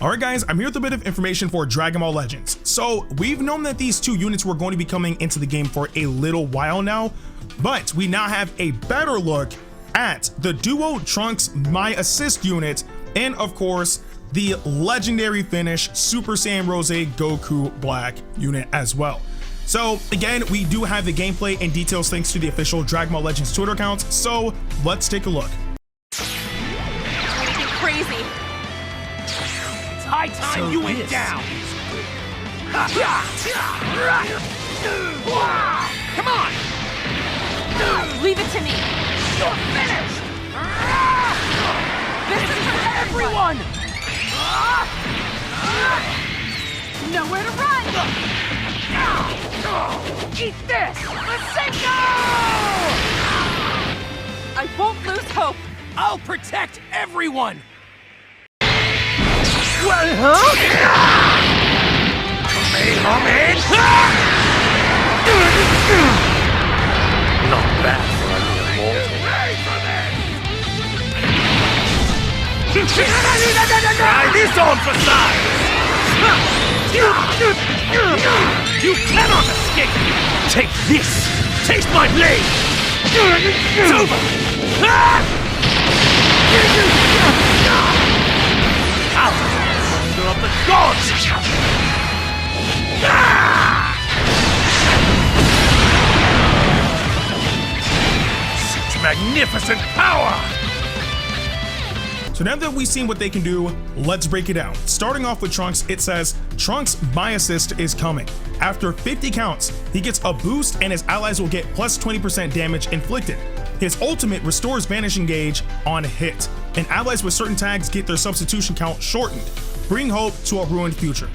Alright guys, I'm here with a bit of information for Dragon Ball Legends. So we've known that these two units were going to be coming into the game for a little while now, but we now have a better look at the duo Trunks MAI assist unit, and of course the legendary finish Super Saiyan Rosé Goku Black unit as well. So again, we do have the gameplay and details thanks to the official Dragon Ball Legends Twitter account, so let's take a look. Crazy. It's high time you went down. Come on. Leave it to me. You're finished. This is for everyone. Nowhere to run. Eat this. Masenko! I won't lose hope. I'll protect everyone. Well, huh? Not bad for a mere mortal. Try this on for size. You cannot escape. Take this. Taste my blade. It's over. Thunder of the gods. Such magnificent power. So now that we've seen what they can do, let's break it down. Starting off with Trunks, it says, Trunks MAI assist is coming. After 50 counts, he gets a boost and his allies will get plus 20% damage inflicted. His ultimate restores vanishing gauge on hit, and allies with certain tags get their substitution count shortened. Bring hope to a ruined future.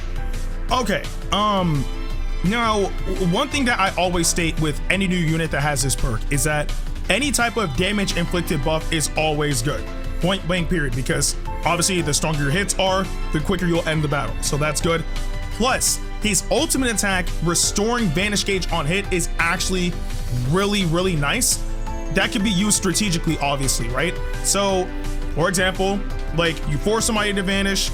Okay, now, one thing that I always state with any new unit that has this perk is that any type of damage inflicted buff is always good. Point blank period, because obviously the stronger your hits are, the quicker you'll end the battle, so that's good. Plus, his ultimate attack, restoring vanish gauge on hit, is actually really nice. That can be used strategically, obviously, right? So, for example, like you force somebody to vanish,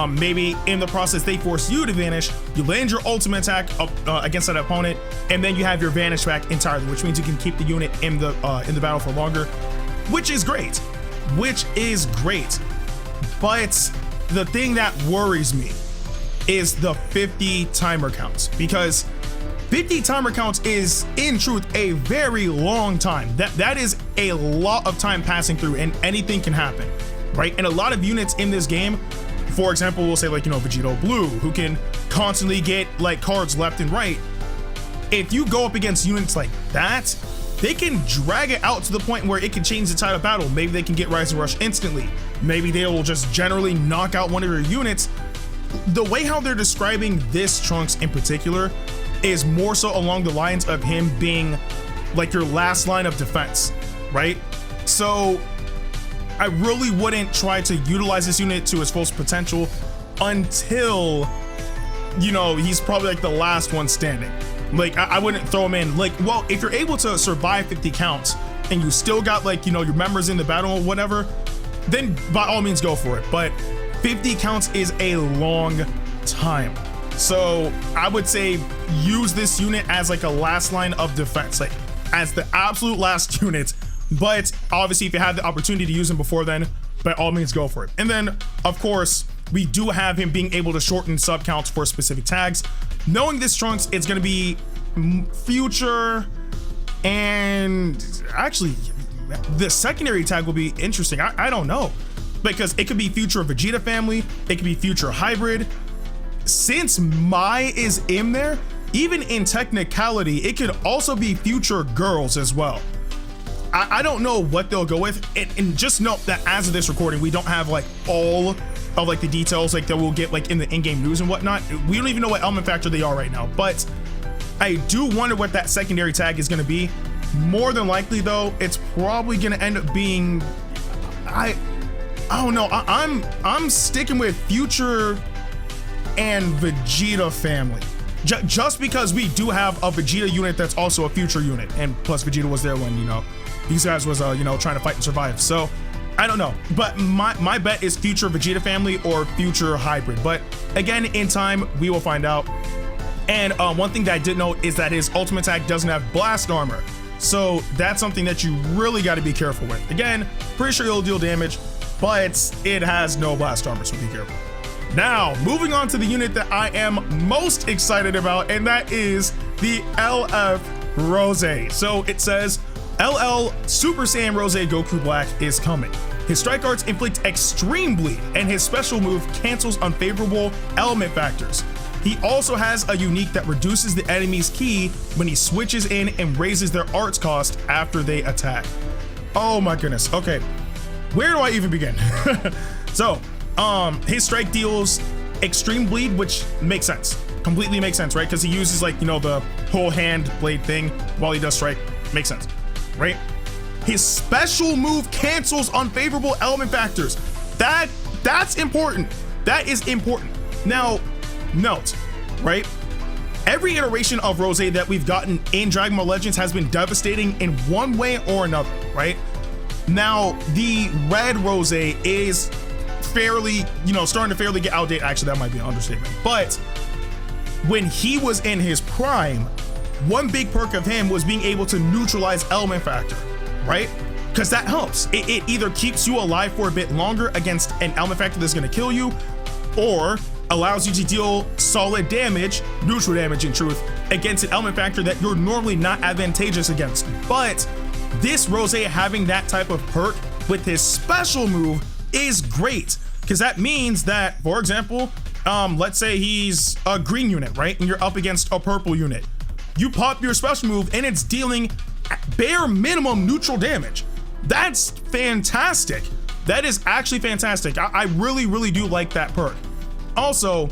maybe in the process they force you to vanish, you land your ultimate attack up against that opponent, and then you have your vanish back entirely, which means you can keep the unit in the battle for longer, which is great. But the thing that worries me is the 50 timer counts, because 50 timer counts is in truth a very long time. That is a lot of time passing through, and anything can happen, right? And a lot of units in this game, for example, we'll say like, you know, Vegito Blue, who can constantly get like cards left and right. If you go up against units like that, they can drag it out to the point where it can change the tide of battle. Maybe they can get Rising Rush instantly. Maybe they will just generally knock out one of your units. The way how they're describing this Trunks in particular is more so along the lines of him being like your last line of defense, right? So I really wouldn't try to utilize this unit to its full potential until, you know, he's probably like the last one standing. Like I wouldn't throw him in. Like, well, if you're able to survive 50 counts and you still got like, you know, your members in the battle or whatever, then by all means go for it. But 50 counts is a long time. So I would say use this unit as like a last line of defense, like as the absolute last unit. But obviously if you have the opportunity to use him before then, by all means go for it. And then of course, we do have him being able to shorten sub counts for specific tags. Knowing this Trunks, it's going to be future, and actually the secondary tag will be interesting. I don't know, because it could be future Vegeta family, it could be future hybrid. Since MAI is in there, even in technicality, it could also be future girls as well. I don't know what they'll go with, and just note that as of this recording, we don't have like all of like the details like that we'll get like in the in-game news and whatnot. We don't even know what element factor they are right now, but I do wonder what that secondary tag is going to be. More than likely though, it's probably going to end up being, I don't know, I'm sticking with future and Vegeta family, just because we do have a Vegeta unit that's also a future unit, and plus Vegeta was there when, you know, these guys was you know, trying to fight and survive. So I don't know, but my bet is future Vegeta family or future hybrid. But again, in time, we will find out. And one thing that I did know is that his ultimate attack doesn't have blast armor. So that's something that you really got to be careful with. Again, pretty sure it'll deal damage, but it has no blast armor, so be careful. Now, moving on to the unit that I am most excited about, and that is the LF Rosé. So it says, LL Super Saiyan Rosé Goku Black is coming. His strike arts inflict extreme bleed, and his special move cancels unfavorable element factors. He also has a unique that reduces the enemy's ki when he switches in and raises their arts cost after they attack. Oh my goodness. Okay, where do I even begin? So, his strike deals extreme bleed, which makes sense. Completely makes sense, right? Because he uses, like, you know, the whole hand blade thing while he does strike. Makes sense, right? His special move cancels unfavorable element factors. That's important. That is important. Now, note, right? Every iteration of Rosé that we've gotten in Dragon Ball Legends has been devastating in one way or another, right? Now, the red Rosé is fairly, you know, starting to fairly get outdated. Actually, that might be an understatement. But when he was in his prime, one big perk of him was being able to neutralize element factor, right? Because that helps. It either keeps you alive for a bit longer against an element factor that's going to kill you, or allows you to deal solid damage, neutral damage in truth, against an element factor that you're normally not advantageous against. But this Rosé having that type of perk with his special move is great, because that means that, for example, let's say he's a green unit, right? And you're up against a purple unit. You pop your special move and it's dealing bare minimum neutral damage. That's fantastic. That is actually fantastic. I really, really do like that perk. Also,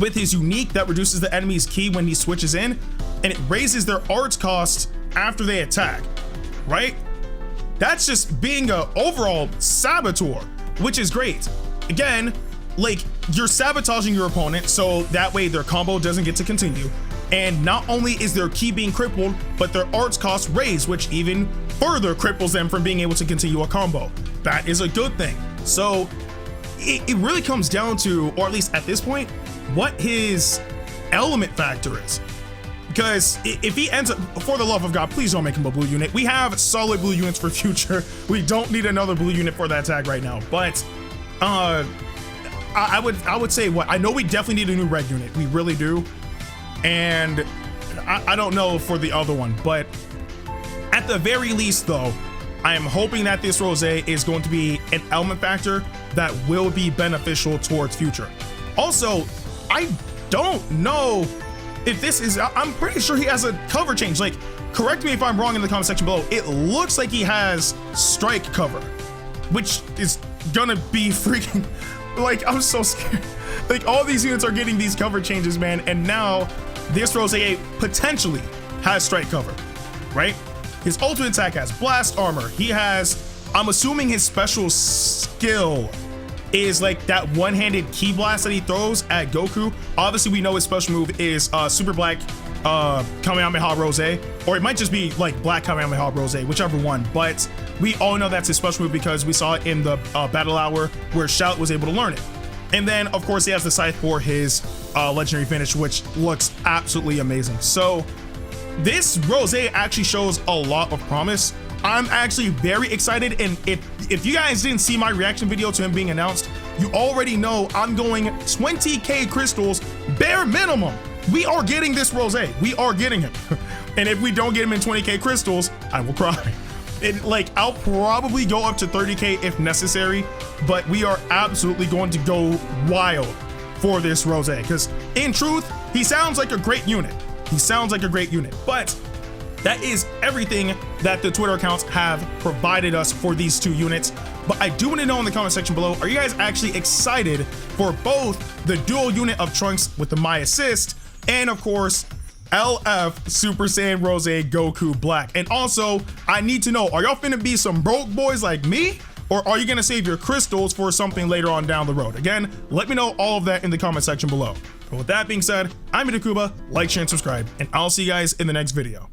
with his unique that reduces the enemy's ki when he switches in, and it raises their arts cost after they attack, right? That's just being a overall saboteur, which is great. Again, like, you're sabotaging your opponent so that way their combo doesn't get to continue. And not only is their ki being crippled, but their arts cost raised, which even further cripples them from being able to continue a combo. That is a good thing. So it really comes down to, or at least at this point, what his element factor is. Because if he ends up, for the love of God, please don't make him a blue unit. We have solid blue units for future. We don't need another blue unit for that tag right now. But I would say, what, I know we definitely need a new red unit. We really do. And I don't know for the other one, but at the very least though, I am hoping that this Rosé is going to be an element factor that will be beneficial towards future. Also, I don't know if this is, I'm pretty sure he has a cover change. Like, correct me if I'm wrong in the comment section below. It looks like he has strike cover, which is gonna be freaking, like, I'm so scared. Like, all these units are getting these cover changes, man. And now this Rosé potentially has strike cover, right? His ultimate attack has blast armor. He has, I'm assuming his special skill is like that one-handed ki blast that he throws at Goku. Obviously, we know his special move is Super Black Kamehameha Rosé, or it might just be like Black Kamehameha Rosé, whichever one. But we all know that's his special move because we saw it in the battle hour where Shout was able to learn it. And then, of course, he has the Scythe for his legendary finish, which looks absolutely amazing. So this Rosé actually shows a lot of promise. I'm actually very excited, and if you guys didn't see my reaction video to him being announced, you already know I'm going 20k crystals bare minimum. We are getting this Rosé. We are getting him. And if we don't get him in 20k crystals, I will cry. I'll probably go up to 30k if necessary, but we are absolutely going to go wild for this Rosé, because in truth, he sounds like a great unit. He sounds like a great unit, but that is everything that the Twitter accounts have provided us for these two units. But I do want to know in the comment section below, are you guys actually excited for both the dual unit of Trunks with the MAI assist, and of course, LF Super Saiyan Rosé Goku Black? And also, I need to know, are y'all finna be some broke boys like me? Or are you gonna save your crystals for something later on down the road? Again, let me know all of that in the comment section below. But with that being said, I'm Ndukauba, like, share, and subscribe, and I'll see you guys in the next video.